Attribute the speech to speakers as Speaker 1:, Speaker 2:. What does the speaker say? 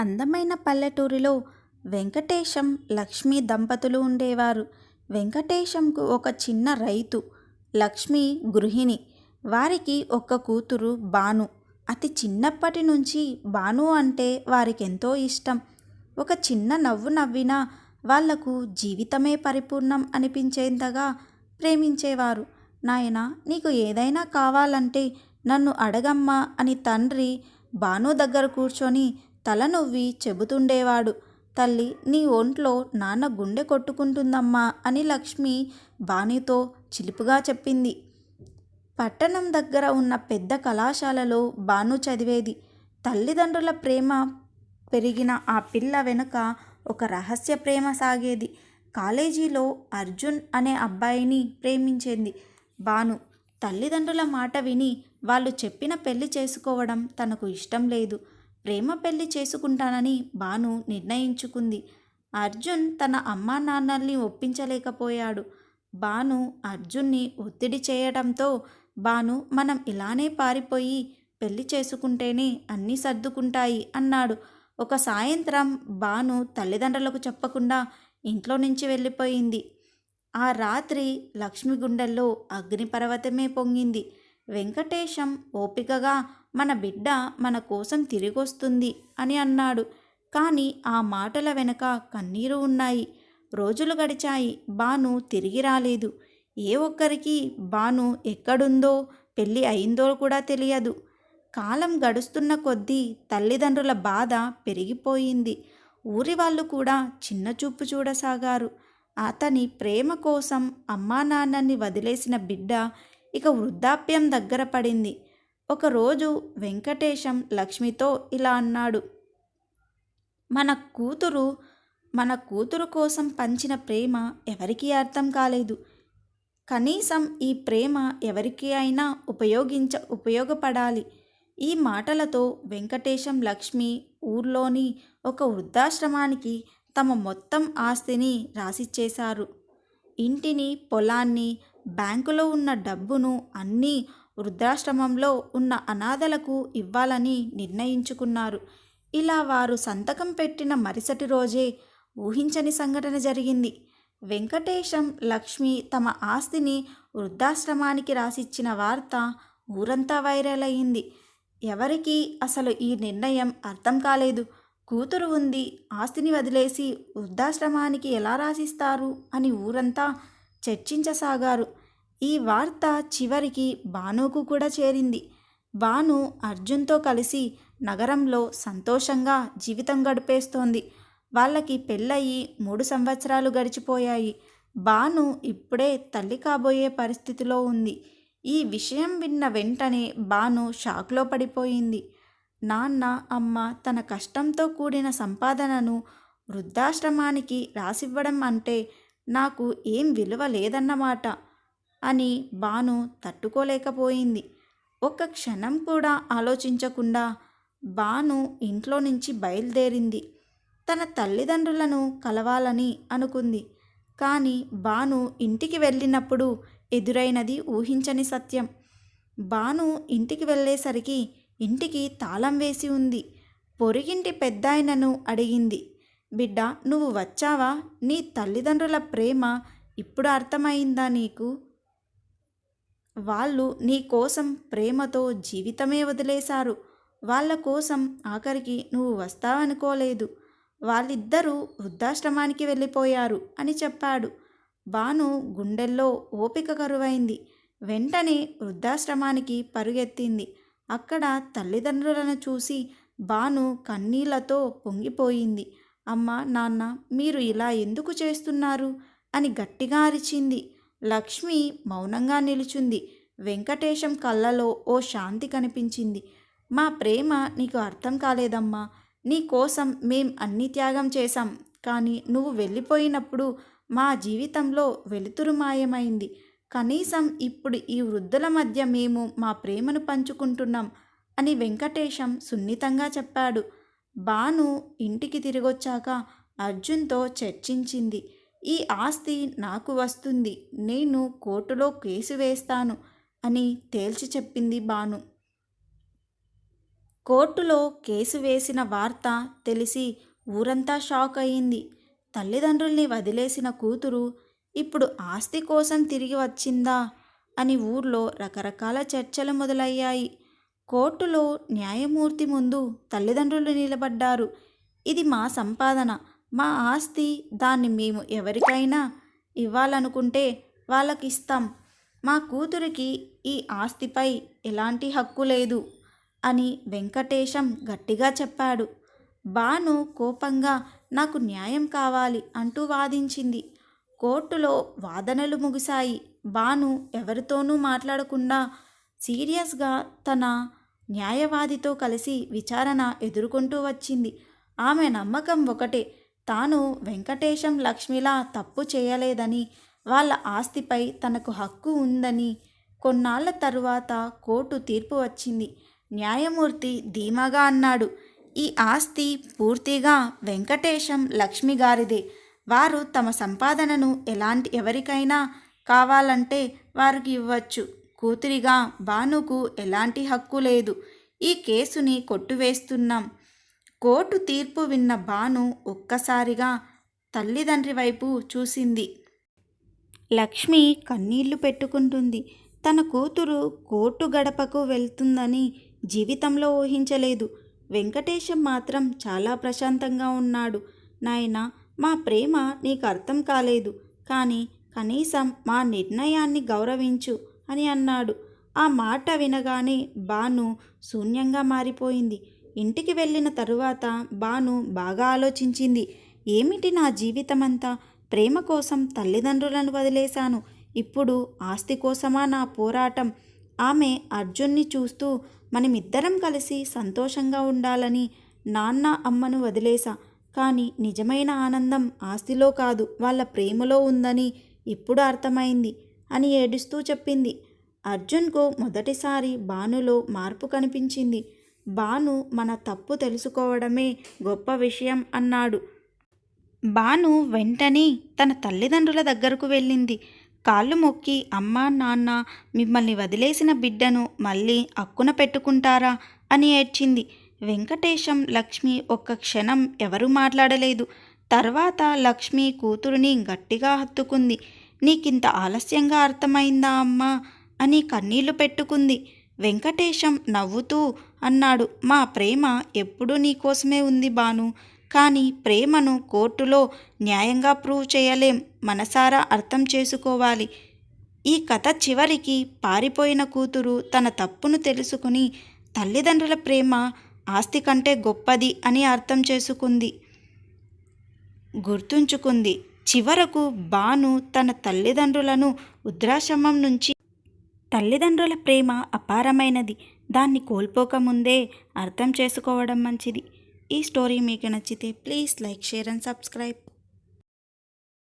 Speaker 1: అందమైన పల్లెటూరిలో వెంకటేశం, లక్ష్మి దంపతులు ఉండేవారు. వెంకటేశంకు ఒక చిన్న రైతు, లక్ష్మి గృహిణి. వారికి ఒక కూతురు భాను. అతి చిన్నప్పటి నుంచి భాను అంటే వారికెంతో ఇష్టం. ఒక చిన్న నవ్వు నవ్వినా వాళ్లకు జీవితమే పరిపూర్ణం అనిపించేంతగా ప్రేమించేవారు. నాయనా, నీకు ఏదైనా కావాలంటే నన్ను అడగమ్మా అని తండ్రి భాను దగ్గర కూర్చొని తల నొవ్వి చెబుతుండేవాడు. తల్లి, నీ ఒంట్లో నాన్న గుండె కొట్టుకుంటుందమ్మా అని లక్ష్మి భానుతో చిలిపిగా చెప్పింది. పట్టణం దగ్గర ఉన్న పెద్ద కళాశాలలో భాను చదివేది. తల్లిదండ్రుల ప్రేమ పెరిగిన ఆ పిల్ల వెనుక ఒక రహస్య ప్రేమ సాగేది. కాలేజీలో అర్జున్ అనే అబ్బాయిని ప్రేమించింది భాను. తల్లిదండ్రుల మాట విని వాళ్ళు చెప్పిన పెళ్లి చేసుకోవడం తనకు ఇష్టం లేదు. ప్రేమ పెళ్లి చేసుకుంటానని భాను నిర్ణయించుకుంది. అర్జున్ తన అమ్మా నాన్నల్ని ఒప్పించలేకపోయాడు. భాను అర్జున్ని ఒత్తిడి చేయడంతో భాను మనం ఇలానే పారిపోయి పెళ్లి చేసుకుంటేనే అన్నీ సర్దుకుంటాయి అన్నాడు. ఒక సాయంత్రం భాను తల్లిదండ్రులకు చెప్పకుండా ఇంట్లో నుంచి వెళ్ళిపోయింది. ఆ రాత్రి లక్ష్మి గుండెల్లో అగ్నిపర్వతమే పొంగింది. వెంకటేశం ఓపికగా మన బిడ్డ మన కోసం తిరిగొస్తుంది అని అన్నాడు. కానీ ఆ మాటల వెనక కన్నీరు ఉన్నాయి. రోజులు గడిచాయి. భాను తిరిగి రాలేదు. ఏ ఒక్కరికి భాను ఎక్కడుందో, పెళ్ళి అయిందో కూడా తెలియదు. కాలం గడుస్తున్న కొద్దీ తల్లిదండ్రుల బాధ పెరిగిపోయింది. ఊరి వాళ్ళు కూడా చిన్న చూపు చూడసాగారు. అతని ప్రేమ కోసం అమ్మా నాన్నని వదిలేసిన బిడ్డ ఇక వృద్ధాప్యం దగ్గర పడింది. ఒకరోజు వెంకటేశం లక్ష్మితో ఇలా అన్నాడు. మన కూతురు కోసం పంచిన ప్రేమ ఎవరికీ అర్థం కాలేదు. కనీసం ఈ ప్రేమ ఎవరికి అయినా ఉపయోగపడాలి. ఈ మాటలతో వెంకటేశం, లక్ష్మి ఊర్లోని ఒక వృద్ధాశ్రమానికి తమ మొత్తం ఆస్తిని రాసిచ్చేశారు. ఇంటిని, పొలాన్ని, బ్యాంకులో ఉన్న డబ్బును అన్నీ వృద్ధాశ్రమంలో ఉన్న అనాథలకు ఇవ్వాలని నిర్ణయించుకున్నారు. ఇలా వారు సంతకం పెట్టిన మరుసటి రోజే ఊహించని సంఘటన జరిగింది. వెంకటేశం, లక్ష్మి తమ ఆస్తిని వృద్ధాశ్రమానికి రాసిచ్చిన వార్త ఊరంతా వైరల్ అయింది. ఎవరికీ అసలు ఈ నిర్ణయం అర్థం కాలేదు. కూతురు ఉంది, ఆస్తిని వదిలేసి వృద్ధాశ్రమానికి ఎలా రాసిస్తారు అని ఊరంతా చర్చించసాగారు. ఈ వార్త చివరికి భానుకు కూడా చేరింది. భాను అర్జున్తో కలిసి నగరంలో సంతోషంగా జీవితం గడిపేస్తోంది. వాళ్ళకి పెళ్ళయి 3 సంవత్సరాలు గడిచిపోయాయి. భాను ఇప్పుడే తల్లి కాబోయే పరిస్థితిలో ఉంది. ఈ విషయం విన్న వెంటనే భాను షాక్లో పడిపోయింది. నాన్న, అమ్మ తన కష్టంతో కూడిన సంపాదనను వృద్ధాశ్రమానికి రాసివ్వడం అంటే నాకు ఏం విలువ లేదన్నమాట అని భాను తట్టుకోలేకపోయింది. ఒక్క క్షణం కూడా ఆలోచించకుండా భాను ఇంట్లో నుంచి బయలుదేరింది. తన తల్లిదండ్రులను కలవాలని అనుకుంది. కానీ భాను ఇంటికి వెళ్ళినప్పుడు ఎదురైనది ఊహించని సత్యం. భాను ఇంటికి వెళ్ళేసరికి ఇంటికి తాళం వేసి ఉంది. పొరుగింటి పెద్దాయనను అడిగింది. బిడ్డా, నువ్వు వచ్చావా? నీ తల్లిదండ్రుల ప్రేమ ఇప్పుడు అర్థమైందా నీకు? వాళ్ళు నీ కోసం ప్రేమతో జీవితమే వదిలేశారు. వాళ్ళ కోసం ఆఖరికి నువ్వు వస్తావనుకోలేదు. వాళ్ళిద్దరూ వృద్ధాశ్రమానికి వెళ్ళిపోయారు అని చెప్పాడు. భాను గుండెల్లో ఓపిక కరువైంది. వెంటనే వృద్ధాశ్రమానికి పరుగెత్తింది. అక్కడ తల్లిదండ్రులను చూసి భాను కన్నీళ్లతో పొంగిపోయింది. అమ్మా, నాన్న, మీరు ఇలా ఎందుకు చేస్తున్నారు అని గట్టిగా అరిచింది. లక్ష్మి మౌనంగా నిలుచుంది. వెంకటేశం కళ్ళలో ఓ శాంతి కనిపించింది. మా ప్రేమ నీకు అర్థం కాలేదమ్మా. నీ కోసం మేం అన్ని త్యాగం చేశాం. కానీ నువ్వు వెళ్ళిపోయినప్పుడు మా జీవితంలో వెలుతురు మాయమైంది. కనీసం ఇప్పుడు ఈ వృద్ధుల మధ్య మేము మా ప్రేమను పంచుకుంటున్నాం అని వెంకటేశం సున్నితంగా చెప్పాడు. భాను ఇంటికి తిరిగొచ్చాక అర్జున్తో చర్చించింది. ఈ ఆస్తి నాకు వస్తుంది. నేను కోర్టులో కేసు వేస్తాను అని తేల్చి చెప్పింది భాను. కోర్టులో కేసు వేసిన వార్త తెలిసి ఊరంతా షాక్ అయింది. తల్లిదండ్రుల్ని వదిలేసిన కూతురు ఇప్పుడు ఆస్తి కోసం తిరిగి వచ్చిందా అని ఊర్లో రకరకాల చర్చలు మొదలయ్యాయి. కోర్టులో న్యాయమూర్తి ముందు తల్లిదండ్రులు నిలబడ్డారు. ఇది మా సంపాదన, మా ఆస్తి, దాన్ని మేము ఎవరికైనా ఇవ్వాలనుకుంటే వాళ్ళకిస్తాం. మా కూతురికి ఈ ఆస్తిపై ఎలాంటి హక్కు లేదు అని వెంకటేశం గట్టిగా చెప్పాడు. భాను కోపంగా నాకు న్యాయం కావాలి అంటూ వాదించింది. కోర్టులో వాదనలు ముగిశాయి. భాను ఎవరితోనూ మాట్లాడకుండా సీరియస్గా తన న్యాయవాదితో కలిసి విచారణ ఎదుర్కొంటూ వచ్చింది. ఆమె నమ్మకం ఒకటే, తాను వెంకటేశం లక్ష్మిలా తప్పు చేయలేదని, వాళ్ళ ఆస్తిపై తనకు హక్కు ఉందని. కొన్నాళ్ల తరువాత కోర్టు తీర్పు వచ్చింది. న్యాయమూర్తి ధీమాగా అన్నాడు, ఈ ఆస్తి పూర్తిగా వెంకటేశం లక్ష్మి గారిదే. వారు తమ సంపాదనను ఎవరికైనా కావాలంటే వారికి ఇవ్వచ్చు. కూతురిగా భానుకు ఎలాంటి హక్కు లేదు. ఈ కేసుని కొట్టివేస్తున్నాం. కోర్టు తీర్పు విన్న భాను ఒక్కసారిగా తల్లిదండ్రి వైపు చూసింది. లక్ష్మి కన్నీళ్లు పెట్టుకుంటుంది. తన కూతురు కోర్టు గడపకు వెళ్తుందని జీవితంలో ఊహించలేదు. వెంకటేశం మాత్రం చాలా ప్రశాంతంగా ఉన్నాడు. నాయనా, మా ప్రేమ నీకు అర్థం కాలేదు, కానీ కనీసం మా నిర్ణయాన్ని గౌరవించు అని అన్నాడు. ఆ మాట వినగానే భాను శూన్యంగా మారిపోయింది. ఇంటికి వెళ్ళిన తరువాత భాను బాగా ఆలోచించింది. ఏమిటి నా జీవితమంతా? ప్రేమ కోసం తల్లిదండ్రులను వదిలేశాను. ఇప్పుడు ఆస్తి కోసమా నా పోరాటం? ఆమె అర్జున్ని చూస్తూ మనమిద్దరం కలిసి సంతోషంగా ఉండాలని నాన్న అమ్మను వదిలేశా. కానీ నిజమైన ఆనందం ఆస్తిలో కాదు, వాళ్ళ ప్రేమలో ఉందని ఇప్పుడు అర్థమైంది అని ఏడుస్తూ చెప్పింది. అర్జున్కు మొదటిసారి భానులో మార్పు కనిపించింది. భాను మన తప్పు తెలుసుకోవడమే గొప్ప విషయం అన్నాడు. భాను వెంటనే తన తల్లిదండ్రుల దగ్గరకు వెళ్ళింది. కాళ్ళు మొక్కి, అమ్మా నాన్న, మిమ్మల్ని వదిలేసిన బిడ్డను మళ్ళీ అక్కున పెట్టుకుంటారా అని ఏడ్చింది. వెంకటేశం లక్ష్మి ఒక్క క్షణం ఎవరూ మాట్లాడలేదు. తర్వాత లక్ష్మి కూతురుని గట్టిగా హత్తుకుంది. నీకింత ఆలస్యంగా అర్థమైందా అమ్మా అని కన్నీళ్లు పెట్టుకుంది. వెంకటేశం నవ్వుతూ అన్నాడు, మా ప్రేమ ఎప్పుడూ నీకోసమే ఉంది భాను. కానీ ప్రేమను కోర్టులో న్యాయంగా ప్రూవ్ చేయలేం. మనసారా అర్థం చేసుకోవాలి. ఈ కథ చివరికి పారిపోయిన కూతురు తన తప్పును తెలుసుకుని తల్లిదండ్రుల ప్రేమ ఆస్తి కంటే గొప్పది అని అర్థం చేసుకుంది, గుర్తుంచుకుంది. చివరకు భాను తన తల్లిదండ్రులను వృద్ధాశ్రమం నుంచి తల్లిదండ్రుల ప్రేమ అపారమైనది. దాన్ని కోల్పోకముందే అర్థం చేసుకోవడం మంచిది. ఈ స్టోరీ మీకు నచ్చితే please like, share and subscribe.